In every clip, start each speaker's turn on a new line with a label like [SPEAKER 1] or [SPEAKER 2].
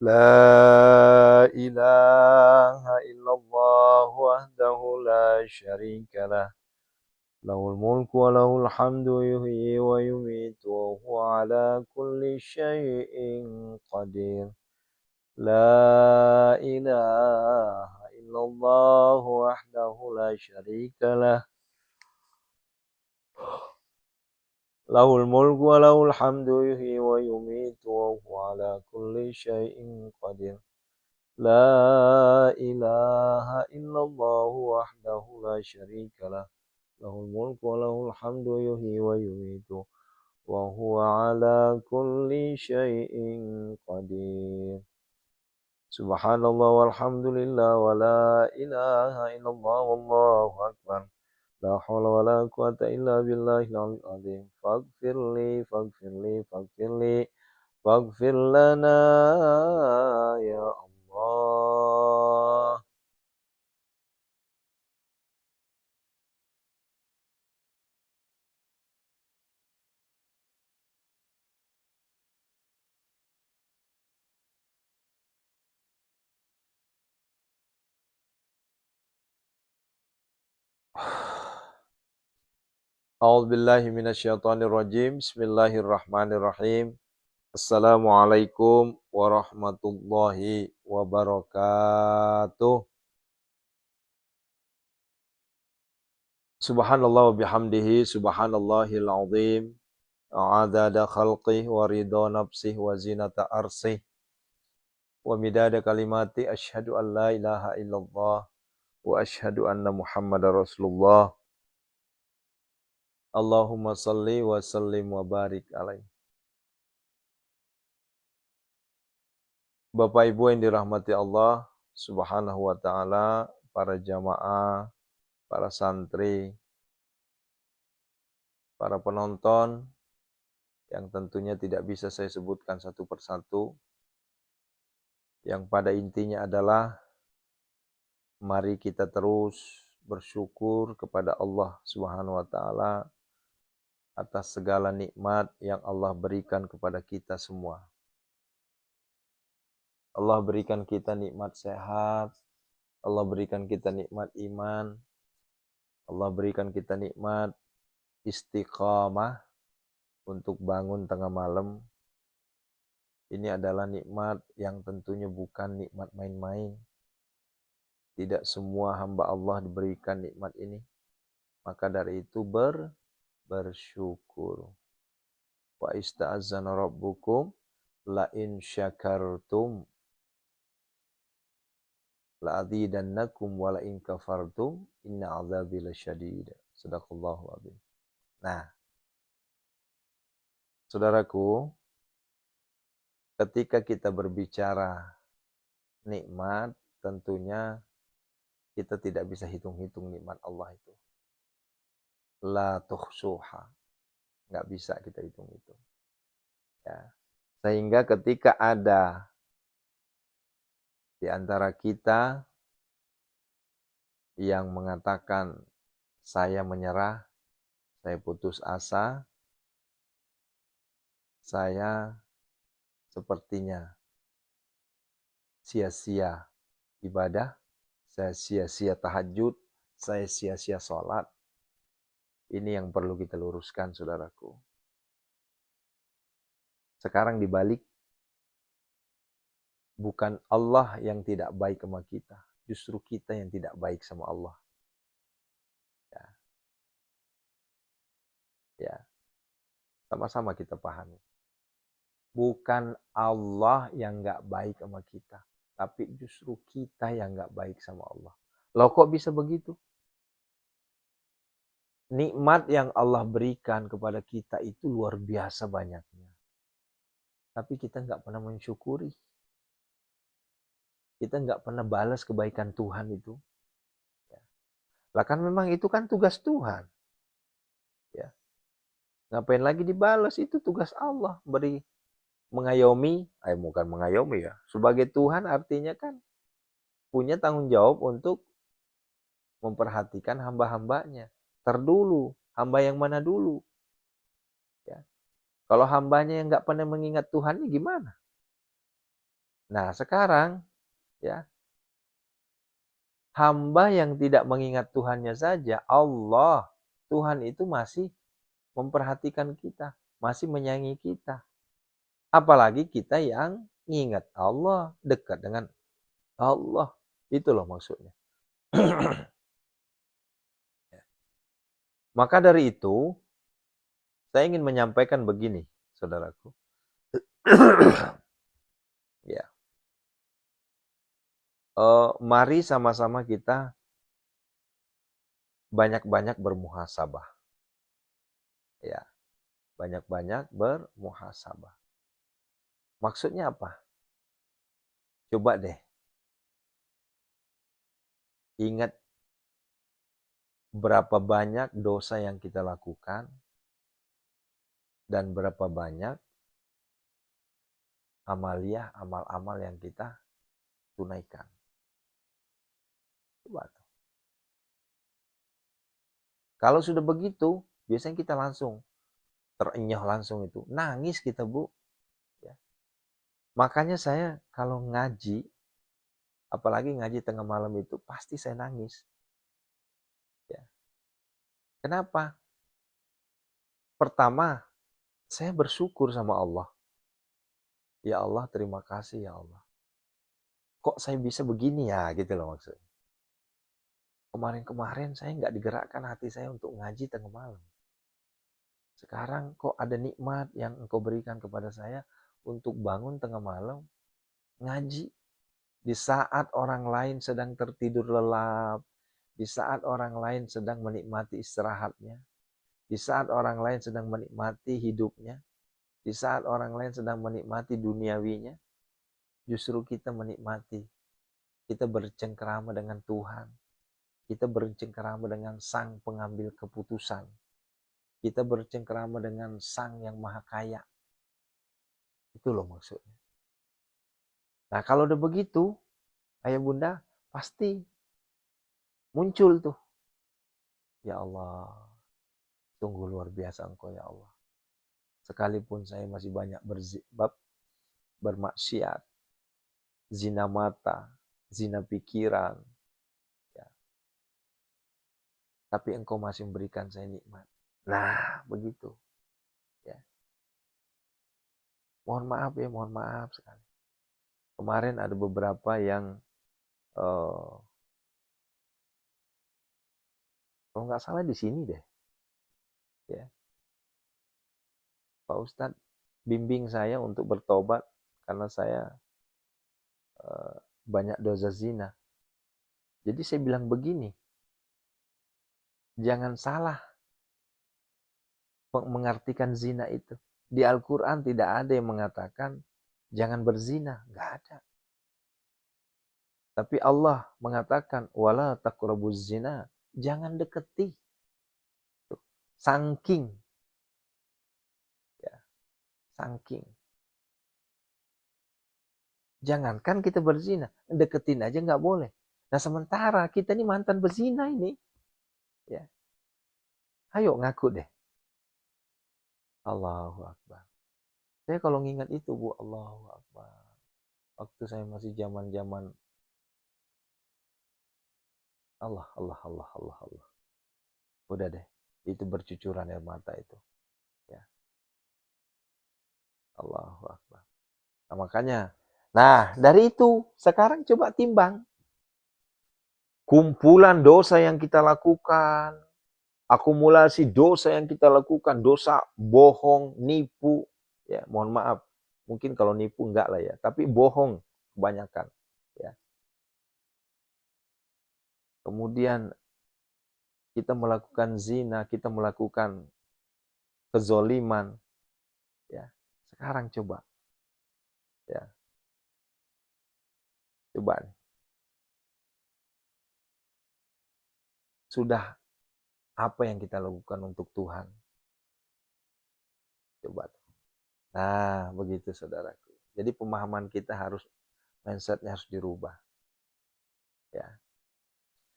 [SPEAKER 1] لا إله إلا الله وحده لا شريك له له الملك وله الحمد يحيي ويميت وهو على كل شيء قدير لا إله إلا الله وحده لا شريك له له الملك وله الحمد يحيي ويميت وهو على كل شيء قدير لا إله إلا الله وحده لا شريك له له الملك وله الحمد يحيي ويميت وهو على كل شيء قدير Subhanallah walhamdulillah wa la ilaha illallah wallahu akbar la hawla wa la quwata illa billahil aliyyil azim faghfir lana ya Allah. A'udzubillahi minasyaitonir rajim. Bismillahirrahmanirrahim. Assalamualaikum warahmatullahi wabarakatuh. Subhanallah wa bihamdihi subhanallahil azim. Adada khalqih wa ridha nafsih wa zinata arsih wa midada kalimati asyhadu an la ilaha illallah wa asyhadu anna muhammadar rasulullah. Allahumma salli wa sallim wa barik alaih. Bapak Ibu yang dirahmati Allah Subhanahu wa taala, para jamaah, para santri, para penonton yang tentunya tidak bisa saya sebutkan satu persatu, yang pada intinya adalah mari kita terus bersyukur kepada Allah Subhanahu wa taala atas segala nikmat yang Allah berikan kepada kita semua. Allah berikan kita nikmat sehat, Allah berikan kita nikmat iman, Allah berikan kita nikmat istiqamah untuk bangun tengah malam. Ini adalah nikmat yang tentunya bukan nikmat main-main. Tidak semua hamba Allah diberikan nikmat ini. Maka dari itu bersyukur. Wa ista'azana rabbukum la in syakartum la azidannakum wa la in kafartum inna azabi lasyadid. Sadaqallahu azim. Nah, saudaraku, ketika kita berbicara nikmat, tentunya kita tidak bisa hitung-hitung nikmat Allah itu. La tuhsuha. Nggak bisa kita hitung-hitung. Ya. Sehingga ketika ada di antara kita yang mengatakan saya menyerah, saya putus asa, saya sepertinya sia-sia ibadah, saya sia-sia tahajud, saya sia-sia sholat. Ini yang perlu kita luruskan, saudaraku. Sekarang dibalik, bukan Allah yang tidak baik sama kita, justru kita yang tidak baik sama Allah. Ya, sama-sama kita pahami. Bukan Allah yang nggak baik sama kita, tapi justru kita yang nggak baik sama Allah. Loh kok bisa begitu? Nikmat yang Allah berikan kepada kita itu luar biasa banyaknya. Tapi kita nggak pernah mensyukuri. Kita nggak pernah balas kebaikan Tuhan itu. Ya. Lah kan memang itu kan tugas Tuhan. Ya. Ngapain lagi dibalas, itu tugas Allah. Mengayomi, bukan mengayomi ya. Sebagai Tuhan artinya kan punya tanggung jawab untuk memperhatikan hamba-hambanya. Terdulu, hamba yang mana dulu? Ya. Kalau hambanya yang nggak pernah mengingat Tuhannya gimana? Nah, sekarang ya, hamba yang tidak mengingat Tuhannya saja, Allah, Tuhan itu masih memperhatikan kita, masih menyayangi kita. Apalagi kita yang ingat Allah, dekat dengan Allah. Itu loh maksudnya. Maka dari itu, saya ingin menyampaikan begini, saudaraku. Ya, mari sama-sama kita banyak-banyak bermuhasabah. Ya, banyak-banyak bermuhasabah. Maksudnya apa? Coba deh, ingat berapa banyak dosa yang kita lakukan dan berapa banyak amaliyah, amal-amal yang kita tunaikan. Coba tuh. Kalau sudah begitu, biasanya kita langsung terenyah langsung itu. Nangis kita, Bu. Ya. Makanya saya kalau ngaji, apalagi ngaji tengah malam itu, pasti saya nangis. Ya. Kenapa? Pertama, saya bersyukur sama Allah. Ya Allah, terima kasih ya Allah. Kok saya bisa begini ya, gitu loh maksudnya. Kemarin-kemarin saya nggak digerakkan hati saya untuk ngaji tengah malam. Sekarang kok ada nikmat yang engkau berikan kepada saya untuk bangun tengah malam, ngaji. Di saat orang lain sedang tertidur lelap, di saat orang lain sedang menikmati istirahatnya, di saat orang lain sedang menikmati hidupnya, di saat orang lain sedang menikmati duniawinya, justru kita menikmati. Kita bercengkerama dengan Tuhan. Kita bercengkerama dengan Sang pengambil keputusan. Kita bercengkerama dengan Sang yang maha kaya. Itu loh maksudnya. Nah kalau udah begitu, ayah bunda pasti muncul tuh. Ya Allah, sungguh luar biasa engkau ya Allah. Sekalipun saya masih banyak bermaksiat, zina mata, zina pikiran, ya. Tapi engkau masih memberikan saya nikmat. Nah, begitu. Ya. Mohon maaf ya, mohon maaf sekali. Kemarin ada beberapa yang kalau nggak salah di sini deh, ya Pak Ustadz bimbing saya untuk bertobat karena saya banyak dosa zina. Jadi saya bilang begini, jangan salah mengartikan zina itu. Di Al-Quran tidak ada yang mengatakan jangan berzina, nggak ada. Tapi Allah mengatakan wala taqrabuz zina, jangan deketi. Saking, ya, saking. Jangankan kita berzina, deketin aja nggak boleh. Nah sementara kita ini mantan berzina ini, ya, ayo ngaku deh. Allahu Akbar. Saya kalau ngingat itu Bu, Allahu Akbar. Waktu saya masih zaman-zaman Allah, Allah, Allah, Allah, Allah. Udah deh, itu bercucuran air mata itu. Ya, Allahu Akbar. Nah, makanya, nah dari itu sekarang coba timbang. Kumpulan dosa yang kita lakukan, akumulasi dosa yang kita lakukan, dosa bohong, nipu, ya mohon maaf, mungkin kalau nipu enggak lah ya, tapi bohong kebanyakan, ya. Kemudian kita melakukan zina, kita melakukan kezoliman, ya. Sekarang coba, ya, coba nih. Sudah apa yang kita lakukan untuk Tuhan? Coba. Nah, begitu saudaraku. Jadi pemahaman kita harus, mindsetnya harus dirubah. Ya.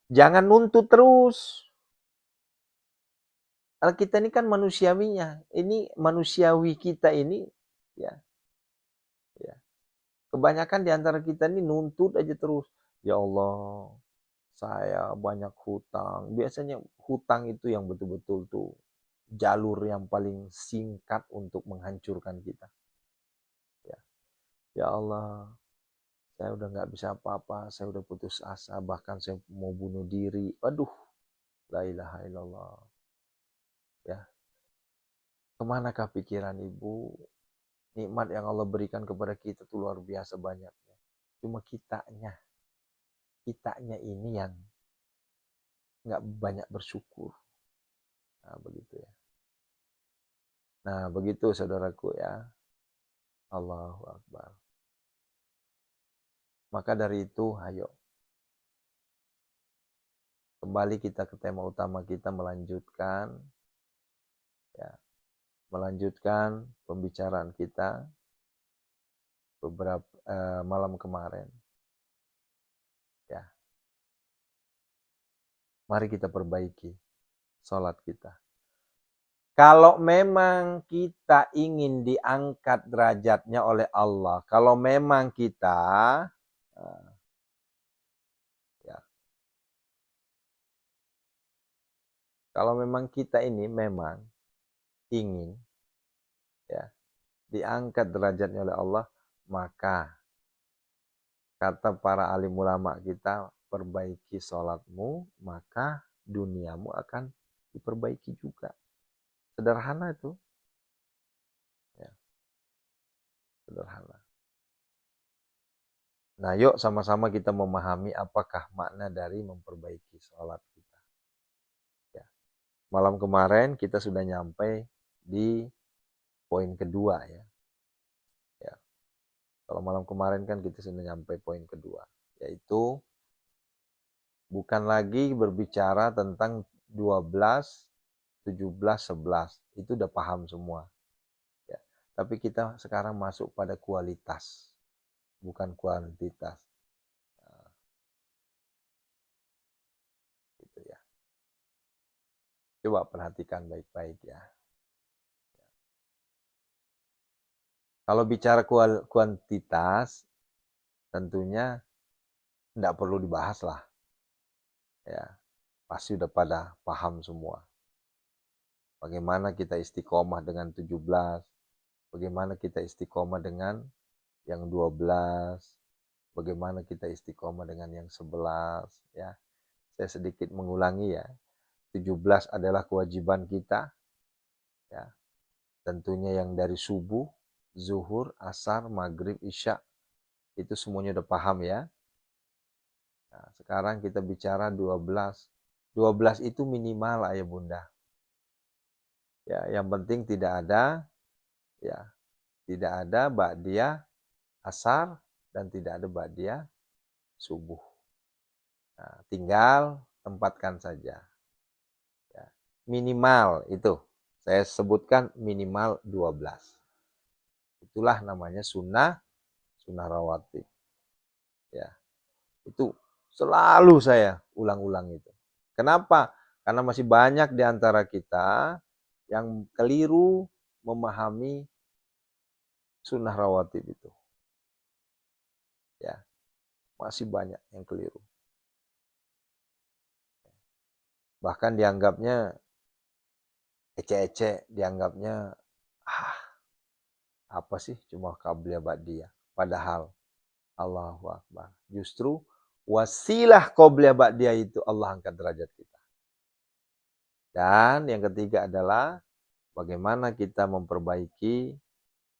[SPEAKER 1] Jangan nuntut terus. Kalau kita ini kan manusiawinya. Ini manusiawi kita ini, ya, ya. Kebanyakan di antara kita ini nuntut aja terus. Ya Allah, saya banyak hutang. Biasanya hutang itu yang betul-betul tuh jalur yang paling singkat untuk menghancurkan kita. Ya, ya Allah, saya udah nggak bisa apa-apa, saya udah putus asa, bahkan saya mau bunuh diri. Aduh, la ilaha illallah. Ya, kemanakah pikiran ibu? Nikmat yang Allah berikan kepada kita tuh luar biasa banyaknya. Cuma kitanya ini yang nggak banyak bersyukur. Nah, begitu ya. Nah, begitu saudaraku ya. Allahu Akbar. Maka dari itu, ayo kembali kita ke tema utama kita ya, melanjutkan pembicaraan kita beberapa malam kemarin. Ya, mari kita perbaiki sholat kita. Kalau memang kita ingin diangkat derajatnya oleh Allah, kalau memang kita ya, kalau memang kita ini memang ingin ya diangkat derajatnya oleh Allah, maka kata para alim ulama kita, perbaiki sholatmu, maka duniamu akan diperbaiki juga. Sederhana itu. Ya, sederhana. Nah, yuk sama-sama kita memahami apakah makna dari memperbaiki sholat kita. Ya. Malam kemarin kita sudah nyampe di poin kedua ya. Ya. Kalau malam kemarin kan kita sudah nyampe poin kedua, yaitu bukan lagi berbicara tentang 12, 17, 11. Itu udah paham semua. Ya. Tapi kita sekarang masuk pada kualitas, bukan kuantitas. Nah, gitu ya. Coba perhatikan baik-baik ya. Kalau bicara kuantitas, tentunya tidak perlu dibahas lah. Ya, pasti udah pada paham semua. Bagaimana kita istiqomah dengan 17, bagaimana kita istiqomah dengan yang 12, bagaimana kita istiqomah dengan yang 11. Ya. Saya sedikit mengulangi ya. 17 adalah kewajiban kita. Ya. Tentunya yang dari subuh, zuhur, asar, maghrib, isya. Itu semuanya udah paham ya. Nah, sekarang kita bicara 12. 12 itu minimal ayah bunda. Ya, yang penting tidak ada ba'diyah asar dan tidak ada ba'diyah subuh. Nah, tinggal tempatkan saja. Ya, minimal itu. Saya sebutkan minimal 12. Itulah namanya sunnah rawatib. Ya, itu selalu saya ulang-ulang itu. Kenapa? Karena masih banyak di antara kita yang keliru memahami sunnah rawatib itu. Ya, masih banyak yang keliru. Bahkan dianggapnya ecek-ecek, dianggapnya apa sih cuma qabliyah ba'diyah. Padahal Allahu Akbar. Justru wasilah qabliyah ba'diyah itu Allah angkat derajat kita. Dan yang ketiga adalah bagaimana kita memperbaiki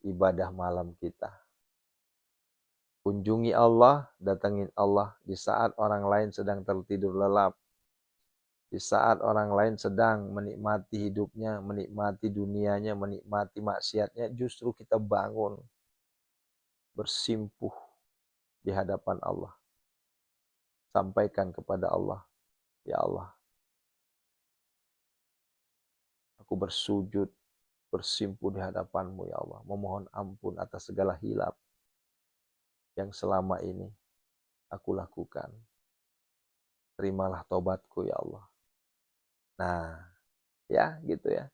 [SPEAKER 1] ibadah malam kita. Kunjungi Allah, datangin Allah di saat orang lain sedang tertidur lelap. Di saat orang lain sedang menikmati hidupnya, menikmati dunianya, menikmati maksiatnya, justru kita bangun, bersimpuh di hadapan Allah. Sampaikan kepada Allah, ya Allah, aku bersujud, bersimpuh di hadapan-Mu ya Allah, memohon ampun atas segala hilaf yang selama ini aku lakukan. Terimalah tobatku ya Allah. Nah, ya gitu ya.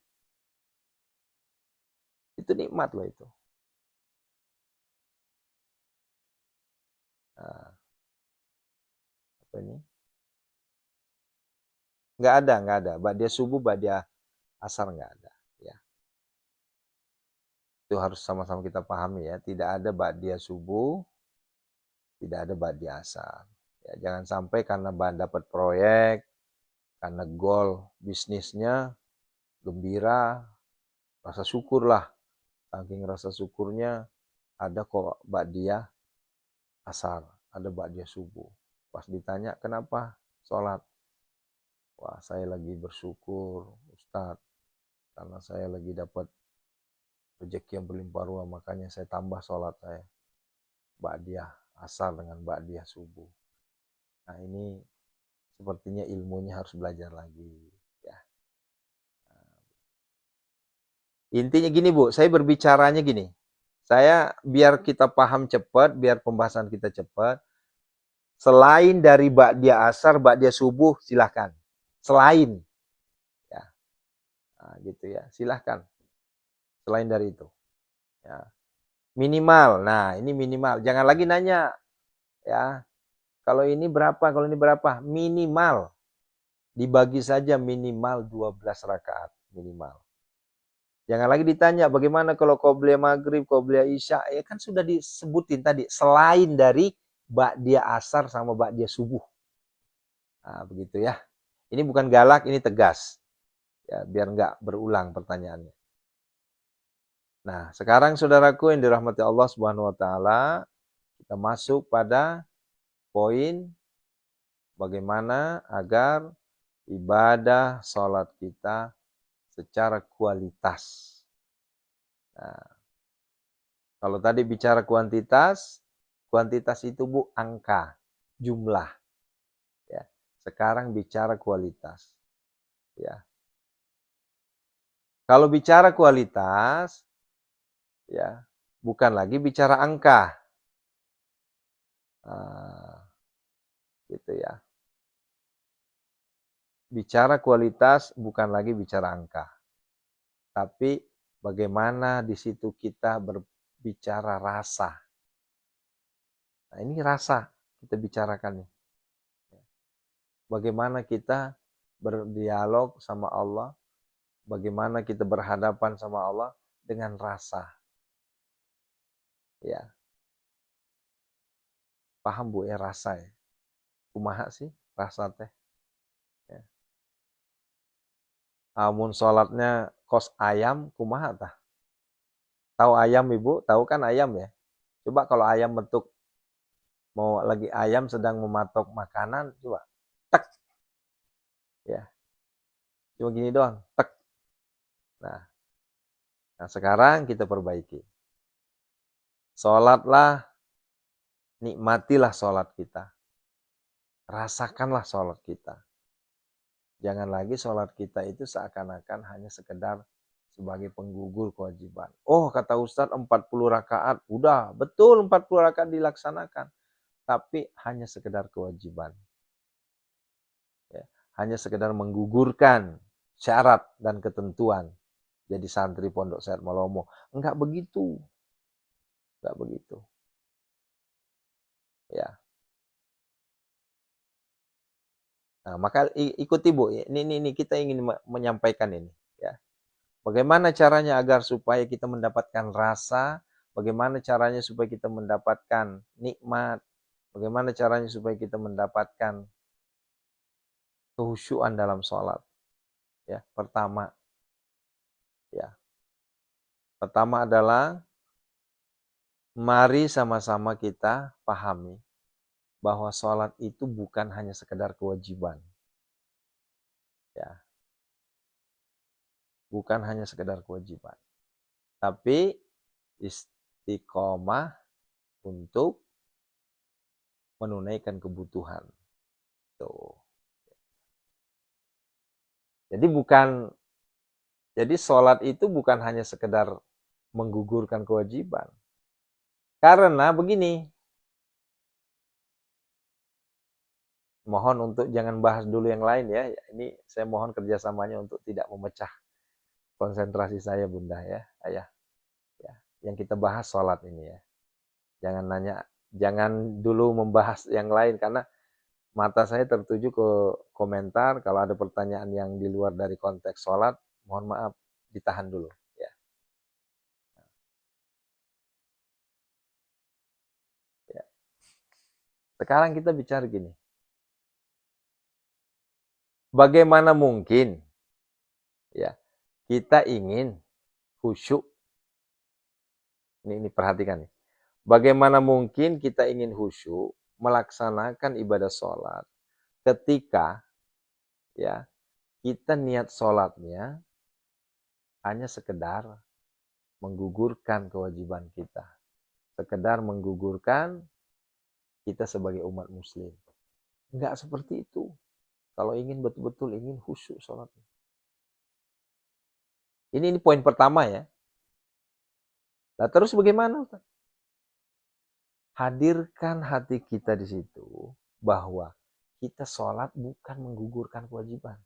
[SPEAKER 1] Itu nikmat loh itu. Nah, apa ini? Nggak ada. Ba'diyah subuh, ba'diyah asar nggak ada. Ya. Itu harus sama-sama kita pahami ya. Tidak ada ba'diyah subuh, tidak ada ba'diyah asar. Ya, jangan sampai karena dapat proyek, karena goal bisnisnya gembira, rasa syukurlah. Saking rasa syukurnya ada kok ba'diyah asar, ada ba'diyah subuh. Pas ditanya kenapa sholat, wah saya lagi bersyukur Ustadz karena saya lagi dapat rezeki yang berlimpah ruah, makanya saya tambah sholat saya ba'diyah asar dengan ba'diyah subuh. Nah ini sepertinya ilmunya harus belajar lagi ya. Intinya gini Bu, saya berbicaranya gini, saya biar kita paham cepat, biar pembahasan kita cepat. Selain dari ba'diyah asar, ba'diyah subuh, silahkan. Selain, ya, nah, gitu ya, silahkan. Selain dari itu, ya. Minimal, nah ini minimal. Jangan lagi nanya, ya. Kalau ini berapa, kalau ini berapa? Minimal. Dibagi saja minimal 12 rakaat minimal. Jangan lagi ditanya bagaimana kalau qobliyah maghrib, qobliyah isya. Ya kan sudah disebutin tadi. Selain dari ba'diyah asar sama ba'diyah subuh. Nah, begitu ya. Ini bukan galak, ini tegas. Ya, biar nggak berulang pertanyaannya. Nah, sekarang saudaraku yang dirahmati Allah Subhanahu wa taala, kita masuk pada poin bagaimana agar ibadah salat kita secara kualitas. Nah, kalau tadi bicara kuantitas, kuantitas itu Bu angka, jumlah. Ya. Sekarang bicara kualitas. Ya. Kalau bicara kualitas, ya bukan lagi bicara angka. Gitu ya. Bicara kualitas bukan lagi bicara angka. Tapi bagaimana di situ kita berbicara rasa. Nah, ini rasa kita bicarakan nih. Bagaimana kita berdialog sama Allah, bagaimana kita berhadapan sama Allah dengan rasa. Ya. Paham Bu ya rasa ya? Kumaha sih rasa teh? Ya. Amun sholatnya kos ayam, kumaha tah? Tahu ayam Ibu? Tahu kan ayam ya? Coba kalau ayam bentuk mau lagi ayam sedang mematok makanan, coba tek. Ya. Cuma gini doang, tek. Nah, sekarang kita perbaiki. Sholatlah, nikmatilah sholat kita. Rasakanlah sholat kita. Jangan lagi sholat kita itu seakan-akan hanya sekedar sebagai penggugur kewajiban. Oh, kata Ustadz 40 rakaat. Udah, betul 40 rakaat dilaksanakan. Tapi hanya sekedar kewajiban. Ya, hanya sekedar menggugurkan syarat dan ketentuan. Jadi santri Pondok Sehat Malomo. Enggak begitu. Enggak begitu. Ya. Nah, maka ikuti Bu. Ini kita ingin menyampaikan ini. Ya. Bagaimana caranya agar supaya kita mendapatkan rasa, bagaimana caranya supaya kita mendapatkan nikmat, bagaimana caranya supaya kita mendapatkan kehusyuan dalam sholat. Ya, pertama adalah mari sama-sama kita pahami bahwa sholat itu bukan hanya sekedar kewajiban. Ya. Bukan hanya sekedar kewajiban. Tapi istiqomah untuk menunaikan kebutuhan. Tuh. Jadi sholat itu bukan hanya sekedar menggugurkan kewajiban. Karena begini, mohon untuk jangan bahas dulu yang lain ya. Ini saya mohon kerjasamanya untuk tidak memecah konsentrasi saya Bunda ya, Ayah. Ya. Yang kita bahas sholat ini ya. Jangan nanya Jangan dulu membahas yang lain karena mata saya tertuju ke komentar. Kalau ada pertanyaan yang di luar dari konteks sholat, mohon maaf, ditahan dulu. Ya. Ya. Sekarang kita bicara gini, bagaimana mungkin ya kita ingin khusyuk? Ini perhatikan nih. Bagaimana mungkin kita ingin khusyuk melaksanakan ibadah sholat ketika ya kita niat sholatnya hanya sekedar menggugurkan kewajiban kita, sekedar menggugurkan kita sebagai umat muslim. Enggak seperti itu. Kalau ingin betul-betul ingin khusyuk sholatnya. Ini poin pertama ya. Nah, terus bagaimana? Hadirkan hati kita di situ bahwa kita sholat bukan menggugurkan kewajiban.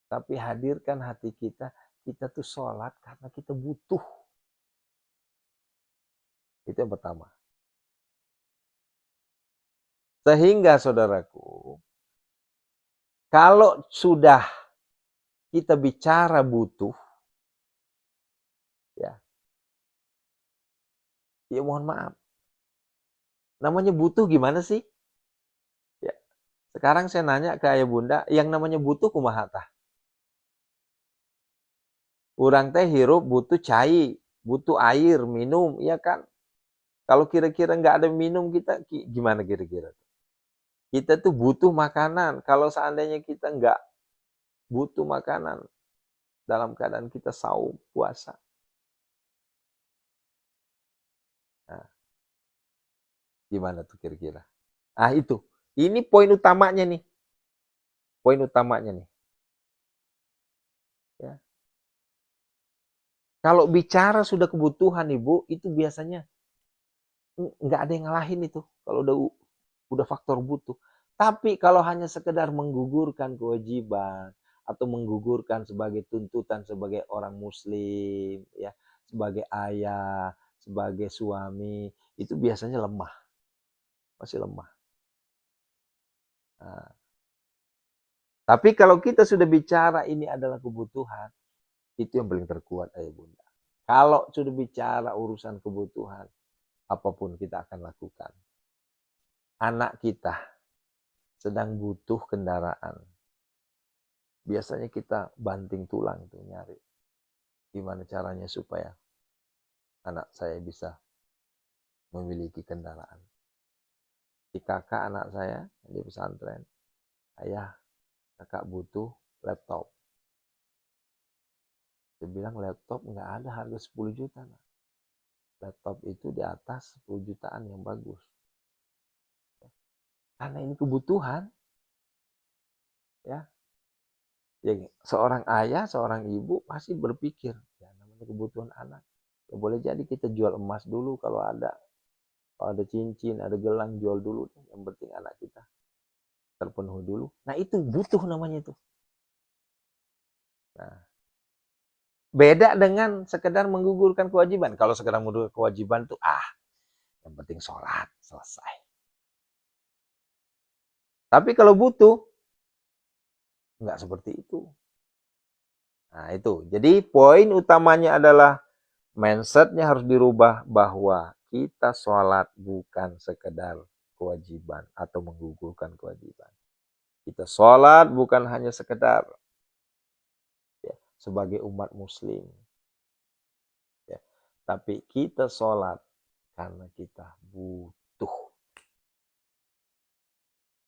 [SPEAKER 1] Tapi hadirkan hati kita tuh sholat karena kita butuh. Itu yang pertama. Sehingga saudaraku, kalau sudah kita bicara butuh, ya mohon maaf. Namanya butuh gimana sih? Ya. Sekarang saya nanya ke ayah bunda, yang namanya butuh kumaha tah? Urang teh hirup butuh cai, butuh air, minum, ya kan? Kalau kira-kira nggak ada minum kita gimana kira-kira? Kita tuh butuh makanan. Kalau seandainya kita nggak butuh makanan dalam keadaan kita saum, puasa. Nah, gimana tuh kira-kira? Ah itu. Ini poin utamanya nih. Poin utamanya nih. Ya. Kalau bicara sudah kebutuhan Ibu, itu biasanya nggak ada yang ngalahin itu. Kalau udah faktor butuh. Tapi kalau hanya sekedar menggugurkan kewajiban atau menggugurkan sebagai tuntutan sebagai orang muslim, ya, sebagai ayah, sebagai suami, itu biasanya lemah. Masih lemah. Nah, tapi kalau kita sudah bicara ini adalah kebutuhan, itu yang paling terkuat ayah bunda. Kalau sudah bicara urusan kebutuhan, apapun kita akan lakukan. Anak kita sedang butuh kendaraan. Biasanya kita banting tulang tuh nyari. Gimana caranya supaya anak saya bisa memiliki kendaraan. Si kakak anak saya di pesantren, ayah kakak butuh laptop. Dia bilang laptop nggak ada harga 10 juta. Nah. Laptop itu di atas 10 jutaan yang bagus. Karena ini kebutuhan. Ya. Ya, seorang ayah, seorang ibu pasti berpikir, ya namanya kebutuhan anak. Ya boleh jadi kita jual emas dulu kalau ada. Kalau ada cincin, ada gelang, jual dulu. Yang penting anak kita terpenuhi dulu. Nah itu butuh namanya itu. Nah, beda dengan sekedar menggugurkan kewajiban. Kalau sekedar menggugurkan kewajiban tuh yang penting sholat, selesai. Tapi kalau butuh, nggak seperti itu. Nah itu, jadi poin utamanya adalah mindsetnya harus dirubah bahwa kita sholat bukan sekedar kewajiban atau menggugurkan kewajiban. Kita sholat bukan hanya sekedar ya, sebagai umat muslim. Ya, tapi kita sholat karena kita butuh.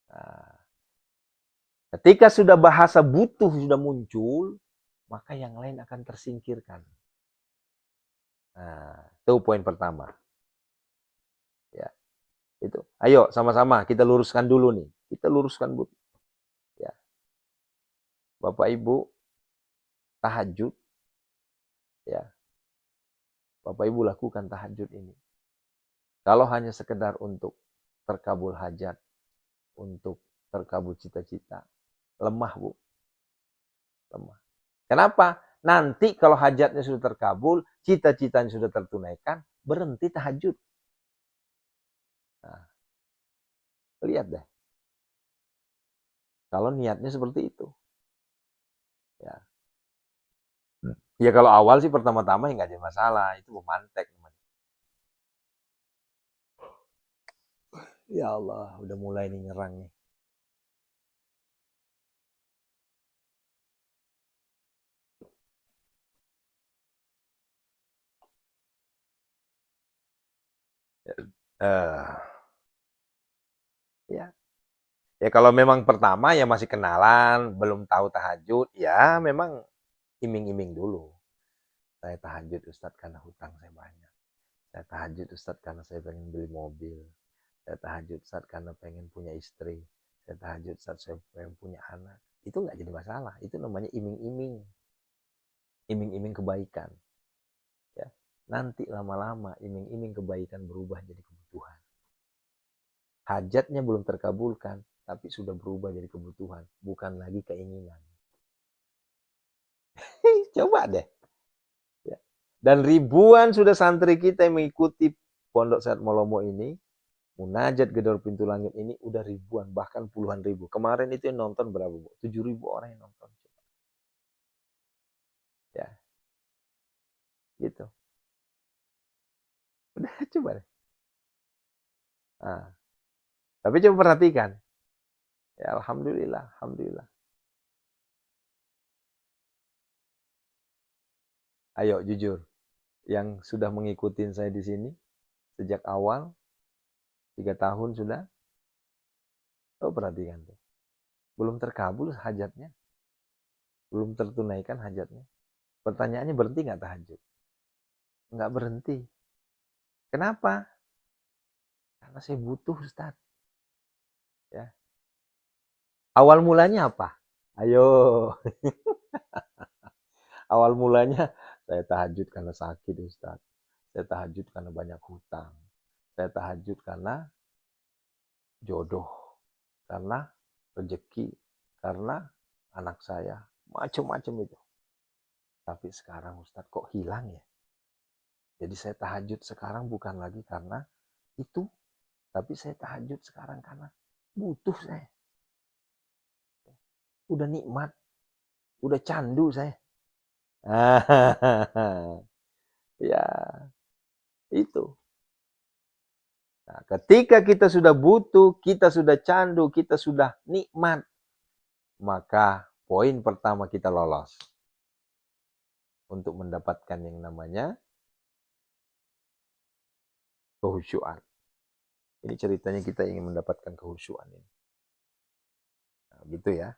[SPEAKER 1] Nah, ketika sudah bahasa butuh sudah muncul, maka yang lain akan tersingkirkan. Nah, itu poin pertama. Ya, itu. Ayo sama-sama kita luruskan dulu nih. Kita luruskan Bu. Ya. Bapak Ibu tahajud ya. Bapak Ibu lakukan tahajud ini. Kalau hanya sekedar untuk terkabul hajat, untuk terkabul cita-cita, lemah Bu. Lemah. Kenapa? Nanti kalau hajatnya sudah terkabul, cita-citanya sudah tertunaikan, berhenti tahajud. Nah, lihat deh. Kalau niatnya seperti itu. Ya. Ya kalau awal sih pertama-tama ya nggak ada masalah. Itu memantek. Ya Allah, udah mulai nih nyerang nih. Eh, ya. Ya kalau memang pertama ya masih kenalan, belum tahu tahajud, ya memang iming-iming dulu. Saya tahajud Ustadz karena hutang saya banyak. Saya tahajud Ustadz karena saya pengen beli mobil. Saya tahajud Ustadz karena pengen punya istri. Saya tahajud Ustadz saya pengen punya anak. Itu nggak jadi masalah. Itu namanya iming-iming. Iming-iming kebaikan. Ya. Nanti lama-lama iming-iming kebaikan berubah jadi kebutuhan. Hajatnya belum terkabulkan, tapi sudah berubah jadi kebutuhan. Bukan lagi keinginan. Coba deh. Ya. Dan ribuan sudah santri kita yang mengikuti Pondok Sehat Molomo ini, munajat gedor pintu langit ini udah ribuan, bahkan puluhan ribu. Kemarin itu yang nonton berapa, Bu? 7.000 orang yang nonton. Ya, gitu. Udah coba deh. Nah, tapi coba perhatikan. Ya, alhamdulillah, alhamdulillah. Ayo jujur, yang sudah mengikuti saya di sini sejak awal 3 tahun sudah, oh perhatikan tuh. Belum terkabul hajatnya, belum tertunaikan hajatnya. Pertanyaannya berhenti nggak tahajud? Nggak berhenti. Kenapa? Karena saya butuh Ustaz. Ya. Awal mulanya apa? Ayo. Awal mulanya saya tahajud karena sakit Ustaz. Saya tahajud karena banyak hutang. Saya tahajud karena jodoh. Karena rezeki. Karena anak saya. Macam-macam itu. Tapi sekarang Ustaz kok hilang ya? Jadi saya tahajud sekarang bukan lagi karena itu. Tapi saya tahajud sekarang karena butuh saya. Udah nikmat. Udah candu saya. Ya, itu. Nah, ketika kita sudah butuh, kita sudah candu, kita sudah nikmat, maka poin pertama kita lolos untuk mendapatkan yang namanya kehusyuan. Ini ceritanya kita ingin mendapatkan kehusyuan ini. Nah, gitu ya.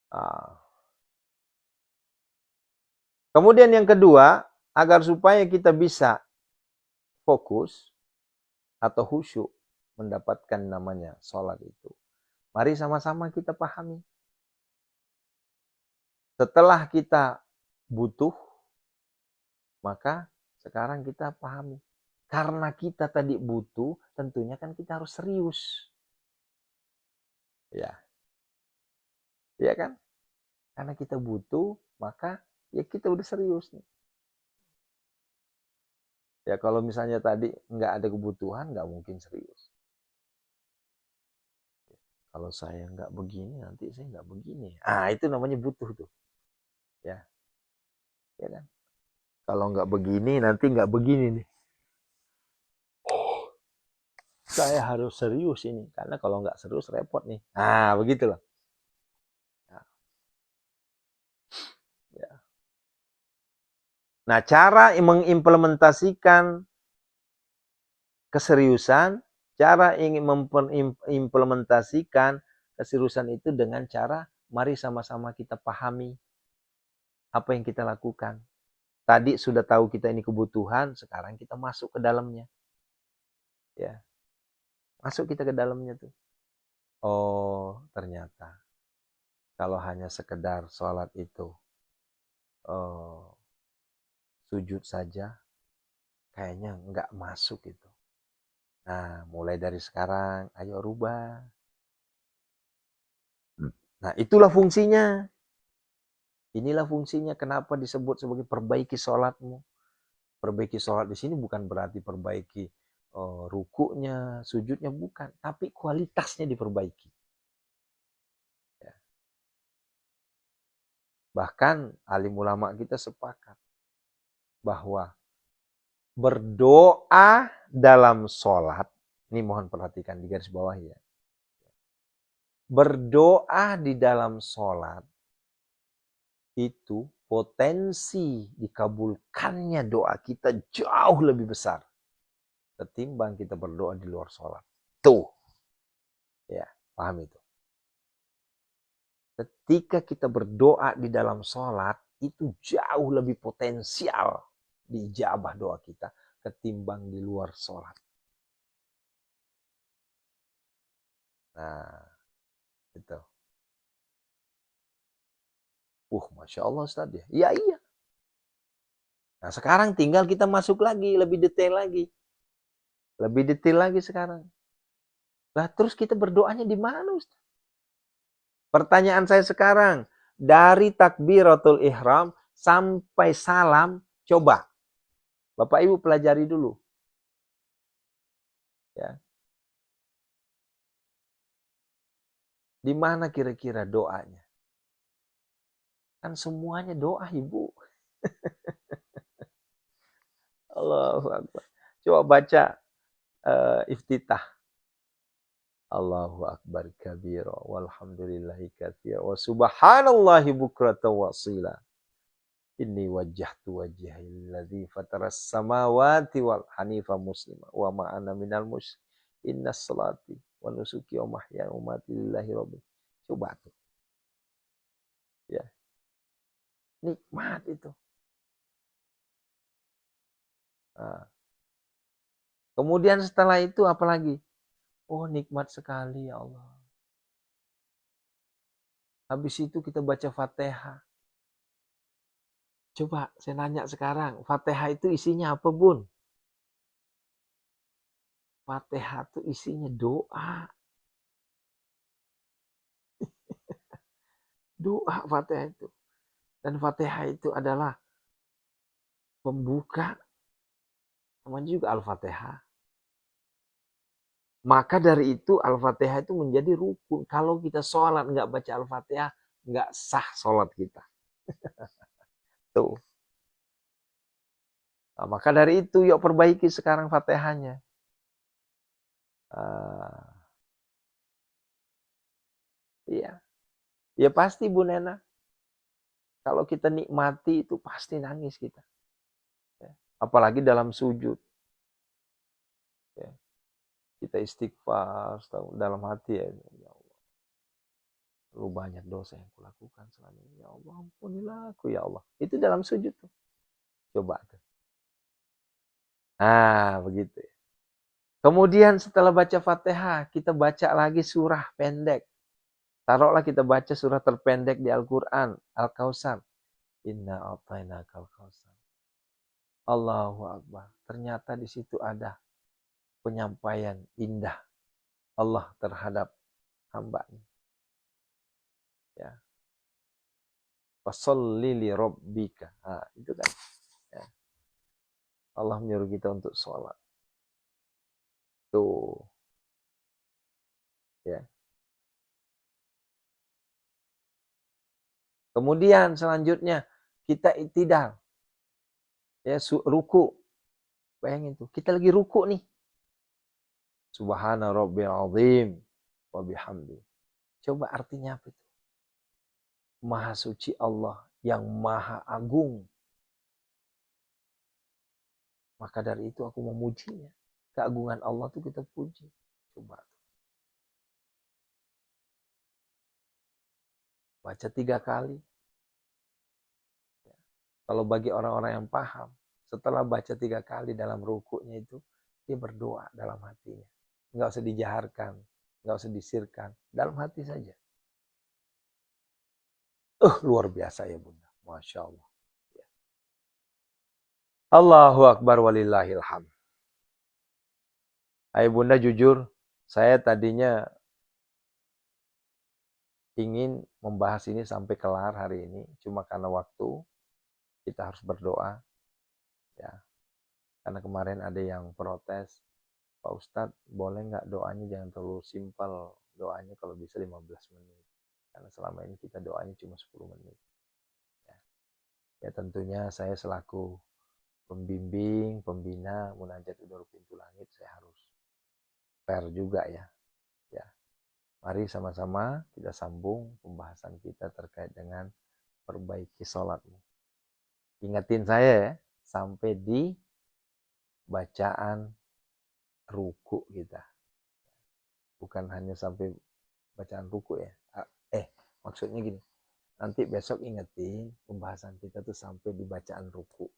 [SPEAKER 1] Nah. Kemudian yang kedua, agar supaya kita bisa fokus atau khusyuk mendapatkan namanya sholat itu. Mari sama-sama kita pahami. Setelah kita butuh, maka sekarang kita pahami. Karena kita tadi butuh, tentunya kan kita harus serius. Ya. Ya kan? Karena kita butuh, maka ya kita udah serius nih. Ya kalau misalnya tadi nggak ada kebutuhan, nggak mungkin serius. Kalau saya nggak begini, nanti saya nggak begini. Ah, itu namanya butuh tuh. Ya, ya kan? Kalau nggak begini, nanti nggak begini nih. Saya harus serius ini, karena kalau nggak serius repot nih. Nah, begitu loh. Ya. Nah, cara mengimplementasikan keseriusan, cara ingin mengimplementasikan keseriusan itu dengan cara mari sama-sama kita pahami apa yang kita lakukan. Tadi sudah tahu kita ini kebutuhan, sekarang kita masuk ke dalamnya. Ya. Masuk kita ke dalamnya tuh. Oh, ternyata kalau hanya sekedar sholat itu sujud saja kayaknya nggak masuk itu. Nah, mulai dari sekarang ayo rubah. Nah, itulah fungsinya. Inilah fungsinya kenapa disebut sebagai perbaiki sholatmu. Perbaiki sholat di sini bukan berarti perbaiki rukuknya, sujudnya, bukan. Tapi kualitasnya diperbaiki. Ya. Bahkan alim ulama kita sepakat bahwa berdoa dalam sholat, ini mohon perhatikan di garis bawah ya. Berdoa di dalam sholat itu potensi dikabulkannya doa kita jauh lebih besar ketimbang kita berdoa di luar sholat. Tuh, ya, paham itu. Ketika kita berdoa di dalam sholat, itu jauh lebih potensial diijabah doa kita ketimbang di luar sholat. Nah, itu. Masya Allah Ustaz ya. Iya, iya. Nah, sekarang tinggal kita masuk lagi, lebih detail lagi. Lebih detail lagi sekarang. Nah, terus kita berdoanya di mana Ustaz? Pertanyaan saya sekarang, dari takbiratul ihram sampai salam, coba. Bapak Ibu pelajari dulu. Ya. Di mana kira-kira doanya? Kan semuanya doa, Ibu. Allahu Akbar. Coba baca iftitah. Allahu Akbar kabira walhamdulillahi katsira wa subhanallahi bukratan wa asila. Inni wajjahtu wajhi alladzi fataras samawati wal hanifa muslima wa ma ana minal musyrikin. Innas salati wa nusuki wa mahyaya wa mamati lillahi rabbil. Coba tuh. Ya. Nikmat itu. Nah. Kemudian setelah itu apa lagi? Oh, nikmat sekali ya Allah. Habis itu kita baca Fatihah. Coba saya nanya sekarang, Fatihah itu isinya apa, Bun? Fatihah itu isinya doa. Doa Fatihah itu. Dan Fatihah itu adalah pembuka. Namanya juga Al-Fatihah. Maka dari itu Al-Fatihah itu menjadi rukun. Kalau kita sholat nggak baca Al-Fatihah, nggak sah sholat kita. Tuh. Nah, maka dari itu yuk perbaiki sekarang Fatihahnya. Iya. Ya pasti Bu Nena. Kalau kita nikmati itu pasti nangis kita. Ya. Apalagi dalam sujud. Ya. Kita istighfar dalam hati ya. Ya Allah. Lu banyak dosa yang kulakukan selama ini. Ya Allah ampunilah aku ya Allah. Itu dalam sujud tuh. Coba tuh. Nah begitu ya. Kemudian setelah baca Fatihah, kita baca lagi surah pendek. Taruhlah kita baca surah terpendek di Al-Quran, Al-Kautsar. Inna a'tainakal kautsar. Allahu Akbar. Ternyata di situ ada penyampaian indah Allah terhadap hambanya. Ya. Fasholli li rabbika. Nah, itu kan. Ya. Allah menyuruh kita untuk sholat. Tuh. Ya. Kemudian selanjutnya kita iktidal. Ya, ruku. Bayangin tuh, kita lagi ruku nih. Subhana rabbil azim wa bihamdi. Coba artinya apa itu? Maha suci Allah yang maha agung. Maka dari itu aku memujinya. Keagungan Allah itu kita puji. Coba. Baca 3 kali. Kalau bagi orang-orang yang paham, setelah baca 3 kali dalam rukuknya itu, dia berdoa dalam hatinya. Enggak usah dijaharkan, enggak usah disirkan, dalam hati saja. Luar biasa ya Bunda. Masya Allah. Ya. Allahu Akbar walillahilham. Ayo Bunda jujur, saya tadinya ingin membahas ini sampai kelar hari ini. Cuma karena waktu, kita harus berdoa. Ya. Karena kemarin ada yang protes, Pak Ustadz boleh nggak doanya jangan terlalu simpel, doanya kalau bisa 15 menit. Karena selama ini kita doanya cuma 10 menit. Ya tentunya saya selaku pembimbing, pembina Munajat Udara Pintu Langit, saya harus fair juga ya. Ya, mari sama-sama kita sambung pembahasan kita terkait dengan perbaiki sholatmu. Ingatin saya ya, sampai di bacaan ruku kita. Bukan hanya sampai bacaan ruku ya. Maksudnya gini, nanti besok ingetin pembahasan kita tuh sampai di bacaan ruku.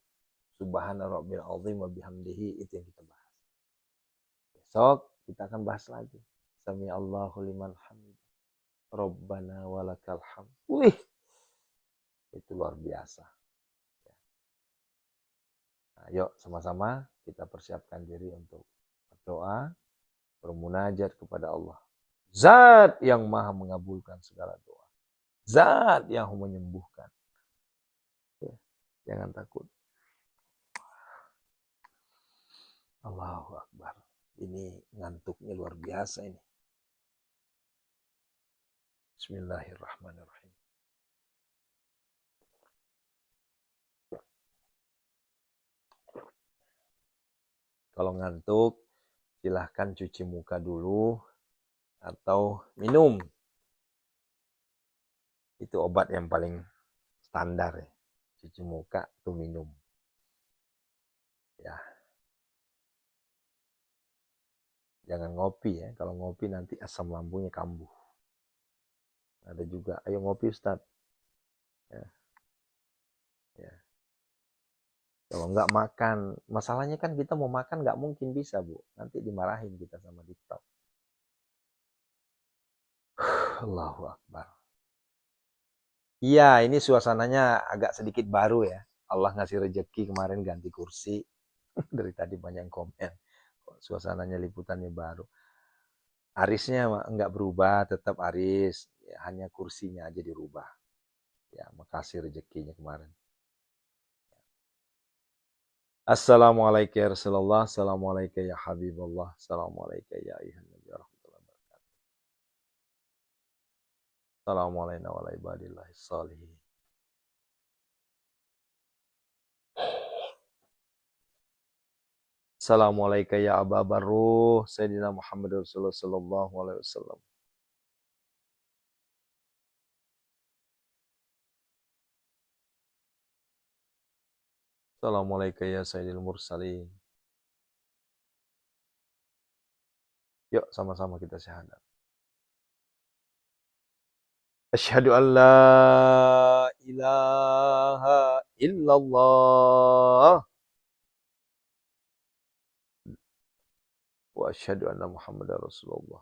[SPEAKER 1] Subhana rabbil azim wa bihamdihi, itu yang kita bahas. Besok kita akan bahas lagi. Sami Allahu liman hamid. Rabbana walakal hamd. Wih, itu luar biasa. Nah, yuk sama-sama kita persiapkan diri untuk berdoa, bermunajat kepada Allah. Zat yang maha mengabulkan segala doa. Zat yang menyembuhkan. Ya, jangan takut. Allahu Akbar. Ini ngantuknya luar biasa ini. Bismillahirrahmanirrahim. Kalau ngantuk, silahkan cuci muka dulu atau minum. Itu obat yang paling standar ya. Cuci muka atau minum. Ya. Jangan ngopi ya. Kalau ngopi nanti asam lambungnya kambuh. Ada juga, ayo ngopi Ustaz. Ya. Ya. Kalau nggak makan, masalahnya kan kita mau makan nggak mungkin bisa Bu. Nanti dimarahin kita sama TikTok. Allahu Akbar. Iya, ini suasananya agak sedikit baru ya. Allah ngasih rejeki kemarin ganti kursi. Dari tadi banyak komen. Suasananya liputannya baru. Arisnya nggak berubah, tetap aris. Ya, hanya kursinya aja dirubah. Ya, makasih rezekinya kemarin. Assalamualaikum ya Rasulullah. Assalamualaikum ya Habibullah. Assalamualaikum ya ayuhan Nabi warahmatullahi wabarakatuh. Assalamualaikum warahmatullahi wabarakatuh. Assalamualaikum ya Aba Baruh. Sayyidina Muhammad Rasulullah sallallahu alaihi wasallam. Assalamualaikum ya Sayyidil Mursalin. Yuk sama-sama kita syahadat. Asyhadu an la ilaha illallah wa asyhadu anna Muhammadar Rasulullah.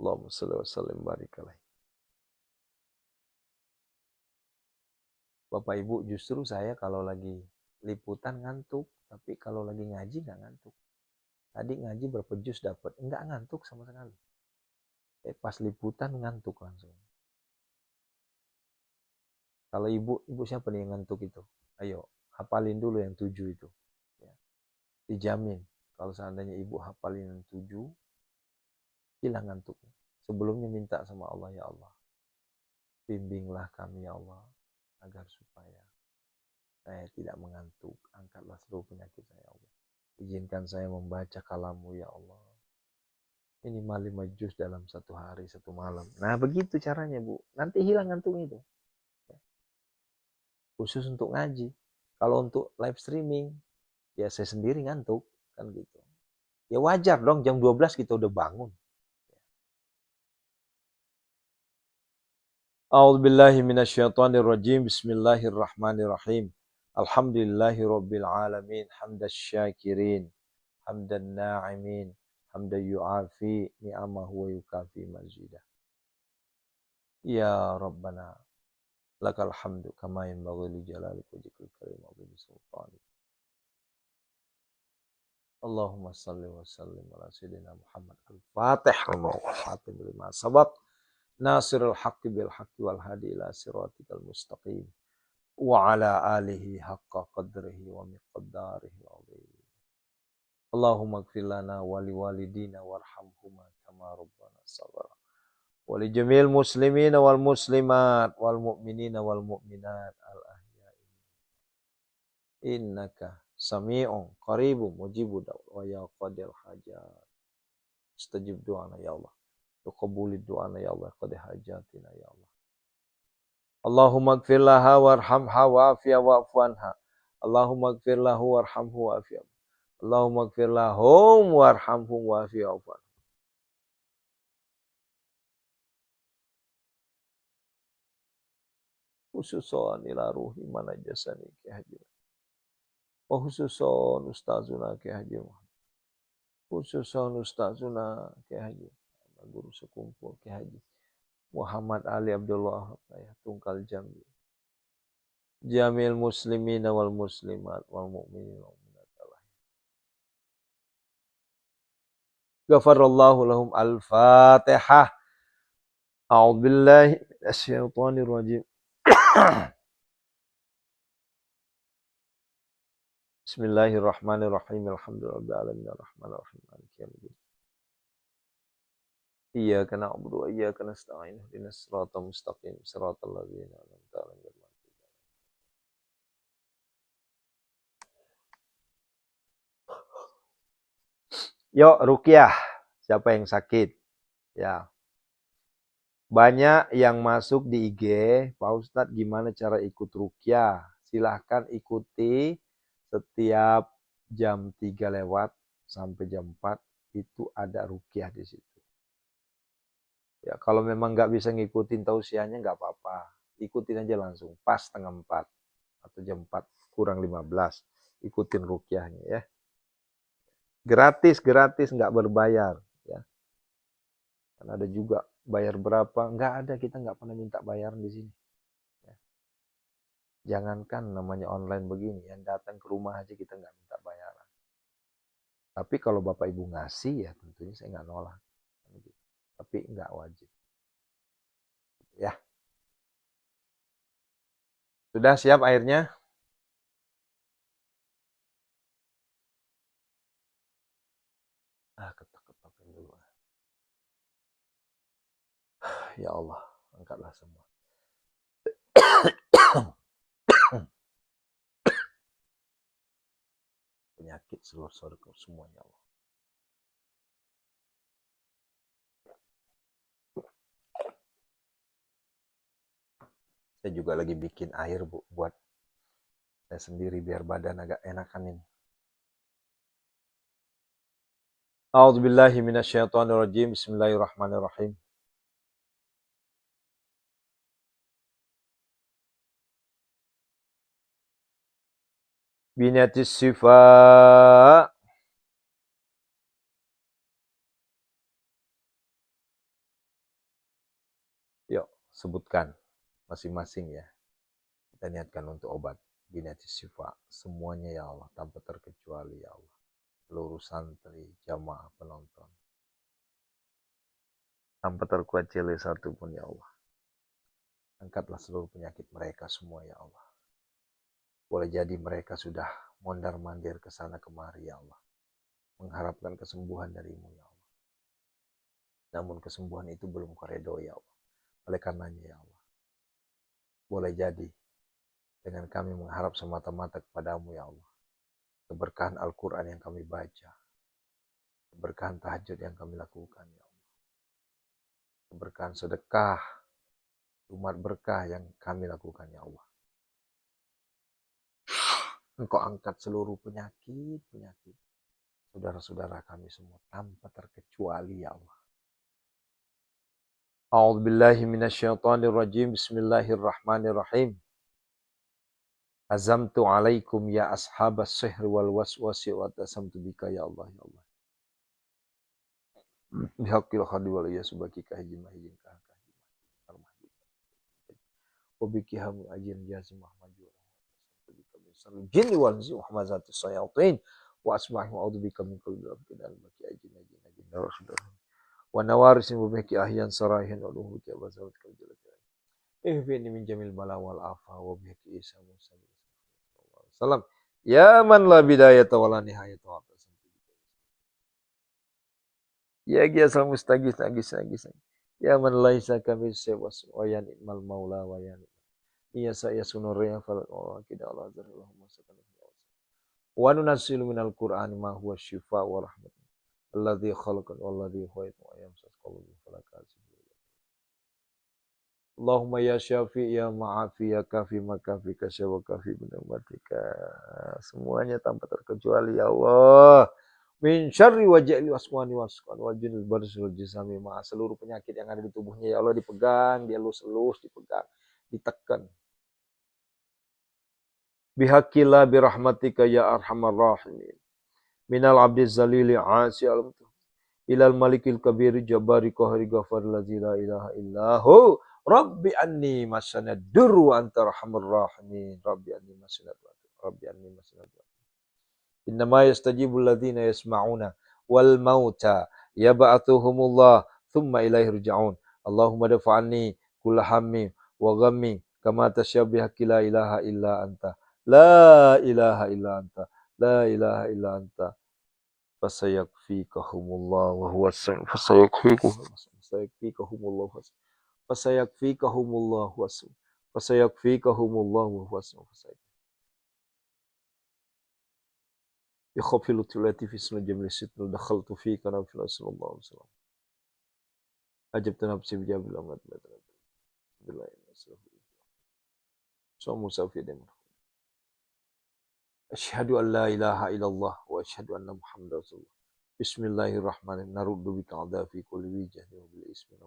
[SPEAKER 1] Allahumma shalli wa sallim barik alaihi. Bapak Ibu, justru saya kalau lagi liputan ngantuk, tapi kalau lagi ngaji nggak ngantuk. Tadi ngaji berapa juz dapat, nggak ngantuk sama sekali. Pas liputan ngantuk langsung. Kalau ibu siapa nih yang ngantuk itu? Ayo, hafalin dulu yang 7 itu. Ya. Dijamin, kalau seandainya ibu hafalin yang 7, hilang ngantuknya. Sebelumnya minta sama Allah, ya Allah, bimbinglah kami ya Allah, agar supaya saya tidak mengantuk. Angkatlah seluruh penyakit saya, ya Allah. Izinkan saya membaca kalammu, ya Allah. Minimal 5 juz dalam satu hari, satu malam. Nah, begitu caranya, Bu. Nanti hilang ngantuk itu. Khusus untuk ngaji. Kalau untuk live streaming, ya saya sendiri ngantuk. Kan gitu. Ya wajar dong, jam 12 kita udah bangun. A'udzubillahi minasyaitonirrajim. Bismillahirrahmanirrahim. Alhamdulillahi rabbil alamin. Hamdas syakirin. Hamdan na'imin. Hamdan yu'afi ni'amahu wa yukafi mazidah. Ya Rabbana, lakal hamdu kama yanbaghi li jalali wajhikal karim wa bi sultanik. Allahumma salli wa sallim ala sayyidina Muhammad al-Fatih wa khatim lima sabaq nasirul haqqi bil haqqi wal hadi ila siratikal mustaqim وعلى آله حق قدره ومقداره العظيم. اللهم اغفر لنا ولوالدينا وارحمهما كما ربنا صغيرا ولجميع المسلمين والمسلمات والمؤمنين والمؤمنات الأحياء إنك سميع قريب مجيب دعوة ويا قاضي الحاجات استجب دعانا يا الله وقبول الدعاء يا الله قد حاجاتنا يا الله. اللهم اغفر لها وارحمها وعافها واعف عنها. اللهم اغفر له وارحمه وعافه. اللهم اغفر لهم وارحمهم وعافهم واعف عنهم. Khususan ila ruhi mana jasani Ki Haji. Wa khususan ustazuna Ki Haji. Khususan ustazuna Ki Haji. Guru sekumpul Ki Haji Muhammad Ali Abdullah Tungkal Jambi. Jamil muslimina wal muslimat wal mu'minin wal mu'minat. Ghafarallahu lahum al-Fatihah. A'udzu billahi minasyaitonir rajim. Bismillahirrahmanirrahim. Alhamdulillahirabbil alamin arrahmanir rahim maliki yaumiddin. Iyyaka na'budu wa iyyaka nasta'in ihdinas siratal mustaqim siratal ladzina an'amta 'alaihim. Yuk ruqyah. Siapa yang sakit? Ya. Banyak yang masuk di IG, Pak Ustadz gimana cara ikut ruqyah? Silahkan ikuti setiap jam 3 lewat sampai jam 4 itu ada ruqyah di situ. Ya, kalau memang nggak bisa ngikutin tausiahnya nggak apa-apa. Ikutin aja langsung pas setengah 4 atau jam 4 kurang 15. Ikutin ruqyahnya ya. Gratis nggak berbayar ya. Kan ada juga bayar berapa? Nggak ada, kita nggak pernah minta bayaran di sini. Ya. Jangankan namanya online begini, yang datang ke rumah aja kita nggak minta bayaran. Tapi kalau Bapak Ibu ngasih ya tentunya saya nggak nolak. Tapi nggak wajib. Ya. Sudah siap airnya? Ketok-ketokin dulu. Ya Allah, angkatlah semua. Penyakit seluruh saudara semuanya Allah. Saya juga lagi bikin air Bu, buat saya sendiri biar badan agak enakan ini. A'udzubillahi minasyaitonirrajim. Bismillahirrahmanirrahim. Binatis sifa. Yuk, sebutkan masing-masing ya. Kita niatkan untuk obat. Binatis sifa. Semuanya ya Allah, tanpa terkecuali ya Allah. Seluruh santri, jamaah, penonton. Tanpa terkecuali satu pun ya Allah. Angkatlah seluruh penyakit mereka semua ya Allah. Boleh jadi mereka sudah mondar-mandir ke sana kemari ya Allah. Mengharapkan kesembuhan darimu ya Allah. Namun kesembuhan itu belum koredo ya Allah. Oleh karenanya ya Allah. Boleh jadi dengan kami mengharap semata-mata kepadamu ya Allah. Keberkahan Al-Quran yang kami baca. Keberkahan tahajud yang kami lakukan ya Allah. Keberkahan sedekah. Umat berkah yang kami lakukan ya Allah. Engkau angkat seluruh penyakit saudara-saudara kami semua tanpa terkecuali ya Allah. A'udzubillahi minasyaitonirrajim. Bismillahirrahmanirrahim. Azamtu alaikum ya ashabas sihr wal waswasi wa tasamtu bika ya Allah ya Allah. Bihaqqil khadi wal yasbakika hijim hijim ka wabiki hamu ajin jazim mahmaju jin wal zi hamazati sayatin wa asma'i wa a'udzubika min kulli dhanbin dan baki ajin rasulullah wa nawarisin wa biki ahyan sarahin wa luhu ka bazawat kal jalal ihfini min jamil bala wal afa wa bihaqi Isa Musa sallallahu alaihi wasallam ya man la bidayata wa la nihayata wa ya giyasal mustagis nagis ya man laisa kami sewas wa ya ni'mal maula wa ya iya saya sunuriya fal kida Allah Allahumma salli wa nunazzilu minal qur'ani ma huwa shifa wa rahmat alladzi khalaqan walladzi huwa wa yamsas qalbi falakasi Allahumma ya syafi ya ma'afi ya kafi makafi kasyawa kafi binamatika semuanya tanpa terkecuali ya Allah min syarri waja'li waswani wasqan wal jinil barsul jisami ma seluruh penyakit yang ada di tubuhnya ya Allah dipegang dielus-elus dipegang ditekan bihaqillah birahmatika ya arhamar rahimin minal abdi zalili asi al ilal malikil kabiri jabari qahri ghafar lazi la ilaha illahu rabbi anni masanad durru anta arhamar rahimin rabbi anni masanad innama yastajibu alladhina yasma'una wal mauta yab'athuhumullah thumma ilaihi ruja'un Allahumma dafa'anni kulla hammi wa ghammi kama tasyabiha la ilaha illa anta la ilaha illa anta la ilaha illa anta fasayakfikahumullah wa huwa fasayakfikahumullah fasayakfikahumullah wa huwa yakhafilu tilati fi sunnah jamil sitru dakhaltu fi kana fi sallallahu alaihi wasallam ajabtu nafsi bi jabil amad billahi so musafidin asyhadu an la ilaha illallah wa asyhadu anna muhammadar rasulullah bismillahirrahmanirrahim naruddu bika adha fi kulli wijah wa bil ismi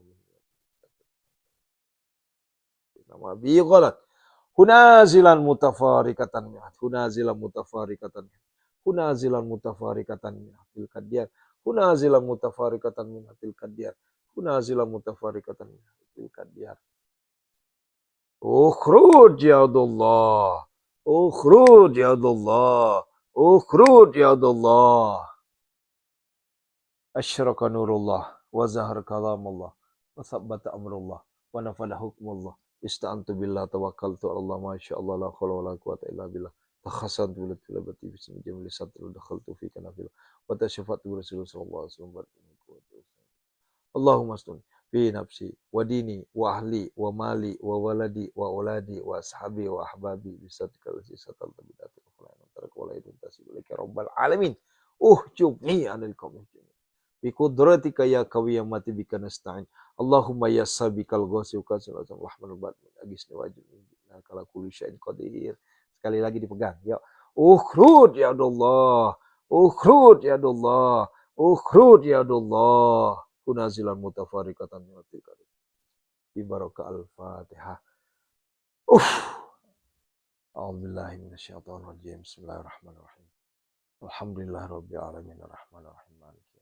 [SPEAKER 1] nama bi ghalat hunazilan mutafarikatan fil kadiyar hunazilan mutafarikatan fil kadiyar ukhruj ya Allah ukhruj ya Allah ukhruj ya Allah asyraka nurullah wa zahar kalamullah wa thabbata amrullah wa nafada hukmullah ista'antu billah tawakkaltu ala Allah ma sya Allah la haula wala quwwata illa billah takhasantu bil tilabati bismi jamil satru dakhaltu fi kanafil wa tashafatu rasulullah sallallahu alaihi wasallam Allahumma astun fi nafsi wa dini wa ahli wa mali wa waladi wa auladi wa ashabi wa ahbabi bisatkal sisatal tabidati wa khalaina tarak wa la iduntasibulika rabbal alamin uhjubni anil qawmi bi qudratika ya qawiyamati bika nasta'in Allahumma ya sabikal ghasyu kasul rahmanul bad agisni wajib kala kulli syai'in qadir sekali lagi dipegang ya ukhrud ya Allah ukhrud ya Allah ukhrud ya Allah unazilan mutafarikatan minatil karim bi baraka al-fatihah a'udzubillahi minasyaitonir rajim bismillahirrahmanirrahim alhamdulillahi rabbil alamin arrahmanir rahim maliki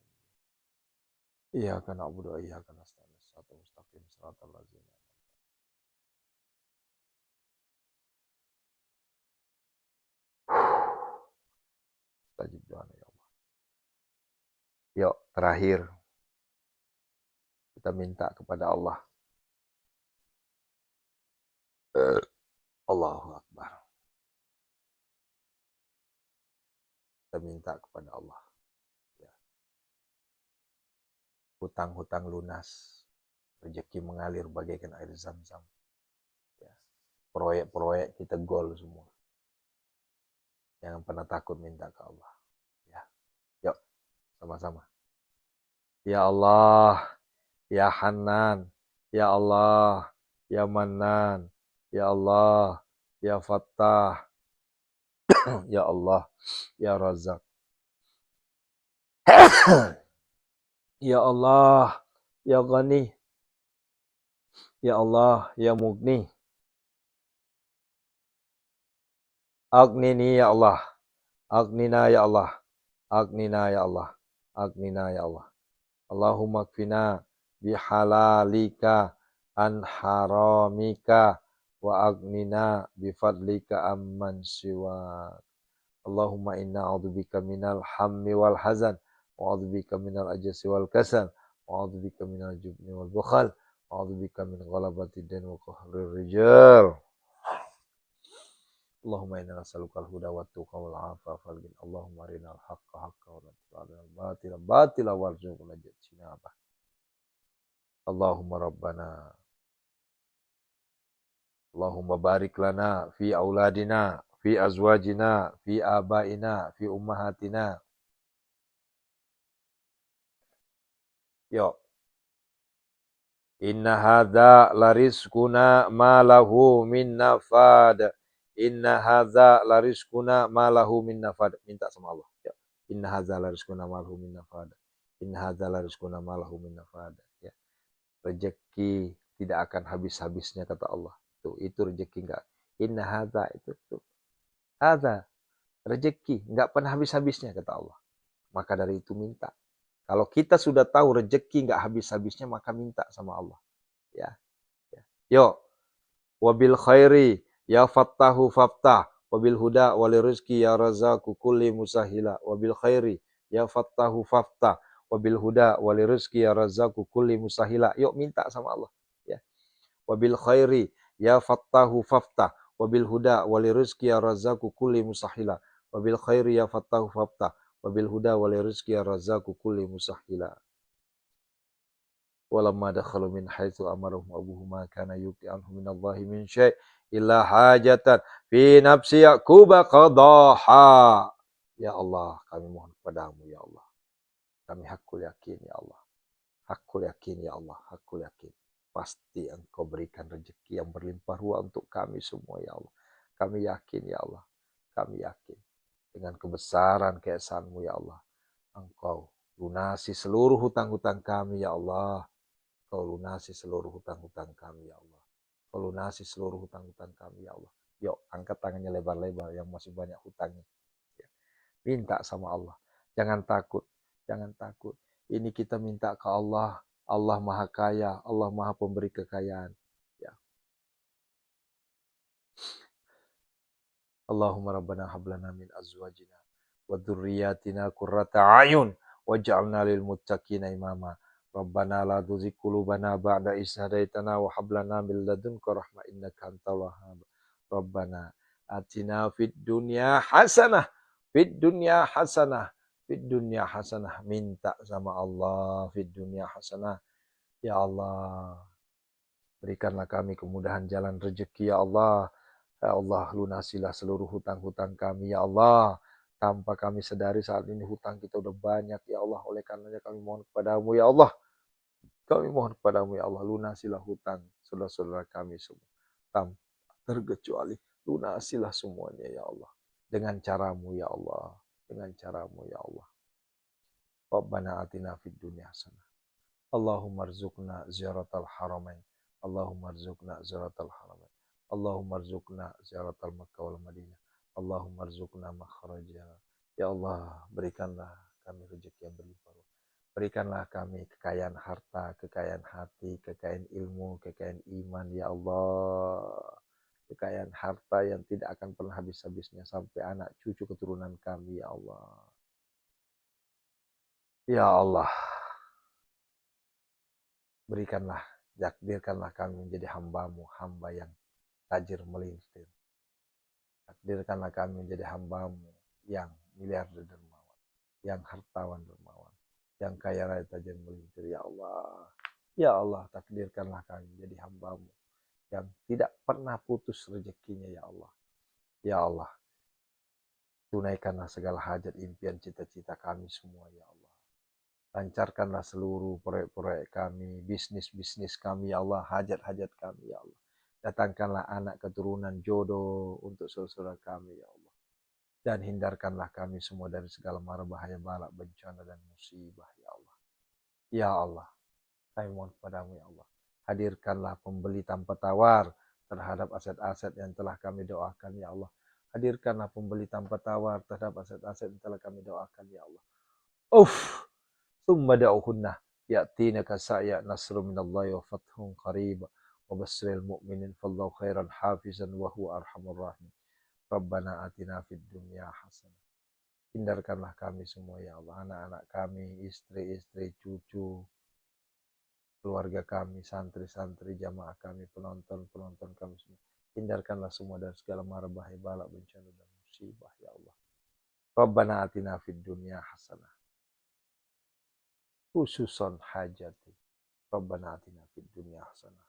[SPEAKER 1] iyyaka na'budu wa iyyaka nasta'in siratal mustaqim siratal ladzina tajib doa ya Allah. Yuk terakhir kita minta kepada Allah. Allahu Akbar. Kita minta kepada Allah. Ya. Hutang-hutang lunas. Rezeki mengalir bagaikan air zam-zam. Ya. Proyek-proyek kita gol semua. Jangan pernah takut minta ke Allah. Ya. Yuk, sama-sama. Ya Allah, Ya Hanan, Ya Allah, Ya Manan, Ya Allah, Ya Fattah, Ya Allah, Ya Razak. Ya Allah, Ya Ghani, Ya Allah, Ya Mughni. Aghnini ya Allah, Aghnina ya Allah, Aghnina ya Allah, Aghnina ya Allah. Allahumma kfina bihalalika an haramika wa aghnina bifadlika amman siwak. Allahumma inna a'udzubika minal hammi wal hazan wa a'udzubika minal ajzi wal kasal wa a'udzubika minal jubni wal bukhal A'udzubika min ghalabati din wa qahrir rijal. Allahumma inna nas'aluka al-huda wa tuqa wal afafa wal ghina. Allahumma arinal haqqa haqqan wa arinal batila batila warzuqna ijtinabah. Allahumma rabbana Allahumma barik lana fi auladina, fi azwajina, fi abaina, fi ummahatina. Yo. Inna hadza larizquna ma lahu min nafad. Inna hadza larizquna ma lahu min nafad. Minta sama Allah. Ya. Inna hadza larizquna ma lahu min nafad. Inna hadza larizquna ma lahu min nafad. Ya. Rezeki tidak akan habis-habisnya kata Allah. Tuh, itu rezeki enggak. Inna hadza itu tuh. Hadza rezeki enggak pernah habis-habisnya kata Allah. Maka dari itu minta. Kalau kita sudah tahu rezeki enggak habis-habisnya maka minta sama Allah. Ya. Yo, wabil khairi ya fattahu faftah, wabil huda wali rizki ya razaku kulli musahila, wabil khairi ya fattahu faftah, wabil huda wali rizki ya razaku kulli musahila. Yuk minta sama Allah. Ya. Wabil khairi ya fattahu faftah, wabil huda wali rizki ya razaku kulli musahila, wabil khairi ya fattahu faftah, wabil huda wali rizki ya razaku kulli musahila. Walamma dakhalu min haitsu amarahum abuhum ma kana yuqi anhum min Allahi min syai' illa hajatan fi nafsi Yaqub qadaha. Ya Allah, kami mohon kepadamu ya Allah. Kami hakul yakin ya Allah. Hakul yakin ya Allah, hakul yakin. Pasti Engkau berikan rezeki yang berlimpah ruah untuk kami semua ya Allah. Kami yakin ya Allah. Kami yakin dengan kebesaran keesaanmu ya Allah. Engkau lunasi seluruh hutang-hutang kami ya Allah. Kau lunasi seluruh hutang-hutang kami ya Allah. Kau lunasi seluruh hutang-hutang kami ya Allah. Yuk, angkat tangannya lebar-lebar yang masih banyak hutangnya. Minta sama Allah. Jangan takut. Jangan takut. Ini kita minta ke Allah. Allah Maha Kaya. Allah Maha Pemberi kekayaan. Ya. Allahumma rabbana hablana min azwajina wa dzurriyyatina qurrata a'yun waj'alna lil muttaqina imama. Rabbana la tuzigh qulubana ba'da idh hadaitana wa hab lana min ladunka rahmah innaka antal wahhab. Rabbana atina fid dunya hasanah, fid dunya hasanah, fid dunya hasanah. Minta sama Allah fid dunya hasanah. Ya Allah, berikanlah kami kemudahan jalan rezeki ya Allah. Ya Allah, lunasilah seluruh hutang-hutang kami ya Allah. Tanpa kami sadari saat ini hutang kita udah banyak ya Allah. Oleh karenanya kami mohon kepadamu ya Allah. Kami mohon kepadamu ya Allah, lunasilah hutang saudara-saudara kami semua. Tanpa terkecuali, lunasilah semuanya ya Allah. Dengan caramu ya Allah. Dengan caramu ya Allah. Rabbana atina fid dunya hasanah. Allahumma rzuqna ziyaratal haramain. Allahumma rzuqna ziyaratal haramain. Allahumma rzuqna ziyaratal Makkah wal Madinah. Allahumma rzuqna makhraja. Ya Allah, berikanlah kami rezeki yang berlimpah. Berikanlah kami kekayaan harta, kekayaan hati, kekayaan ilmu, kekayaan iman, ya Allah. Kekayaan harta yang tidak akan pernah habis-habisnya sampai anak cucu keturunan kami, ya Allah. Ya Allah, berikanlah, takdirkanlah kami menjadi hamba-Mu, hamba yang tajir melintir. Takdirkanlah kami menjadi hamba-Mu yang miliarder dermawan, yang hartawan dermawan, yang kaya raya tajir melintir, ya Allah. Ya Allah, takdirkanlah kami menjadi hamba-Mu yang tidak pernah putus rezekinya, ya Allah. Ya Allah, tunaikanlah segala hajat, impian, cita-cita kami semua, ya Allah. Lancarkanlah seluruh proyek-proyek kami, bisnis-bisnis kami, ya Allah, hajat-hajat kami, ya Allah. Datangkanlah anak keturunan jodoh untuk saudara kami, ya Allah. Dan hindarkanlah kami semua dari segala mara bahaya, balak, bencana, dan musibah, ya Allah. Ya Allah, kami mohon kepadamu, ya Allah. Hadirkanlah pembeli tanpa tawar terhadap aset-aset yang telah kami doakan, ya Allah. Hadirkanlah pembeli tanpa tawar terhadap aset-aset yang telah kami doakan, ya Allah. Tsumma da'uhunna ya'tinaka sa'ya nasrun minallahi wa fathun qarib wa basyiril mu'minin fallahu khairan hafizan wa huwa arhamur rahim. Rabbana atina fid dunya hasanah. Hindarkanlah kami semua ya Allah, anak-anak kami, istri-istri, cucu, keluarga kami, santri-santri, jamaah kami, penonton-penonton kami semua. Hindarkanlah semua dari segala mara bahaya, bala, bencana, dan musibah, ya Allah. Rabbana atina fid dunya hasanah. Khususon hajati. Rabbana atina fid dunya hasanah.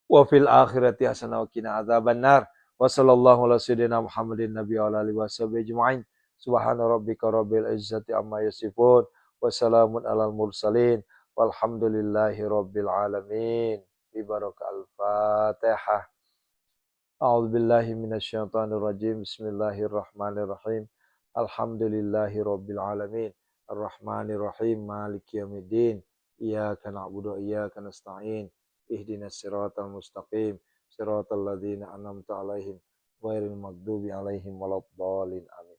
[SPEAKER 1] Wa fil akhirati hasanah wa qina adzabannar. Wa sallallahu ala sayyidina Muhammadin nabiy wa alihi washabihi ajma'in. Subhana rabbika rabbil izzati amma yasifun. Wa salamun alal mursalin. Walhamdulillahi rabbil alamin. Bi barakal Fatihah. A'udzu billahi minasyaitonir rajim. Bismillahirrahmanirrahim. Alhamdulillahi rabbil alamin. Arrahmanir rahim. Maliki yaumiddin. Iyyaka na'budu wa iyyaka nasta'in. Ihdinas siratal mustaqim. Siratal ladzina an'amta 'alaihim ghairil maghdubi 'alaihim waladdallin. Amin.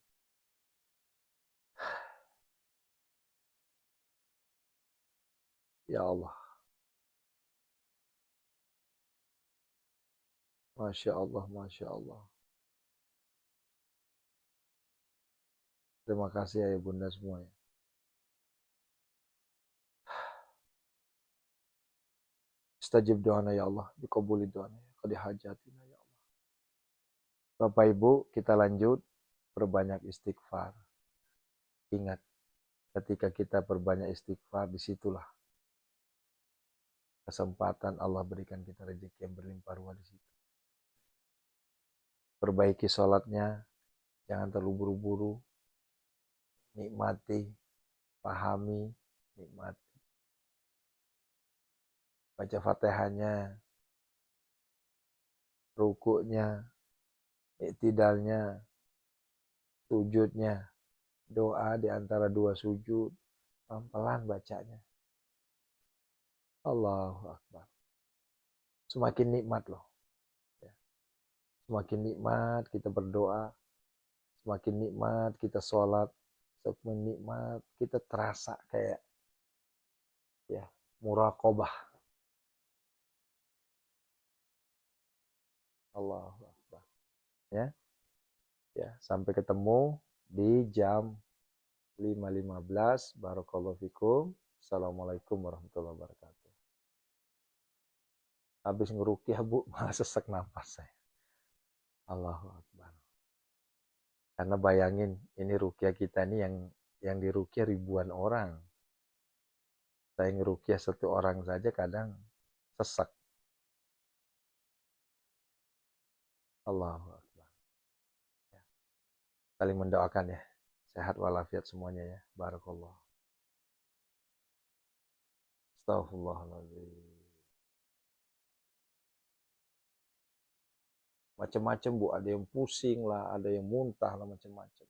[SPEAKER 1] Ya Allah. Masya Allah, Masya Allah. Terima kasih ya Bunda semua ya. Istajib doana ya Allah, dikabuli doana ya, qadi hajatina ya Allah. Bapak Ibu, kita lanjut perbanyak istighfar. Ingat, ketika kita perbanyak istighfar, disitulah kesempatan Allah berikan kita rezeki yang berlimpah ruah di situ. Perbaiki sholatnya, jangan terlalu buru-buru, nikmati, pahami, nikmati. Baca Fatihahnya, rukuknya, iktidalnya, sujudnya, doa di antara dua sujud, pelan-pelan bacanya. Allahu Akbar. Semakin nikmat loh. Semakin nikmat kita berdoa, semakin nikmat kita sholat, semakin nikmat kita terasa kayak ya muraqabah. Allahu Akbar. Ya, sampai ketemu di jam 5.15. Barakallahu fikum. Assalamualaikum warahmatullahi wabarakatuh. Habis ngerukyah Bu, malah sesek nafas saya. Allahu Akbar. Karena bayangin, ini rukyah kita ini yang dirukyah ribuan orang. Saya ngerukyah satu orang saja kadang sesek. Allahu Akbar. Ya. Saling mendoakan ya. Sehat walafiat semuanya ya. Barakallah. Astaghfirullahaladzim. Macam-macam Bu, ada yang pusing lah, ada yang muntah lah, macam-macam.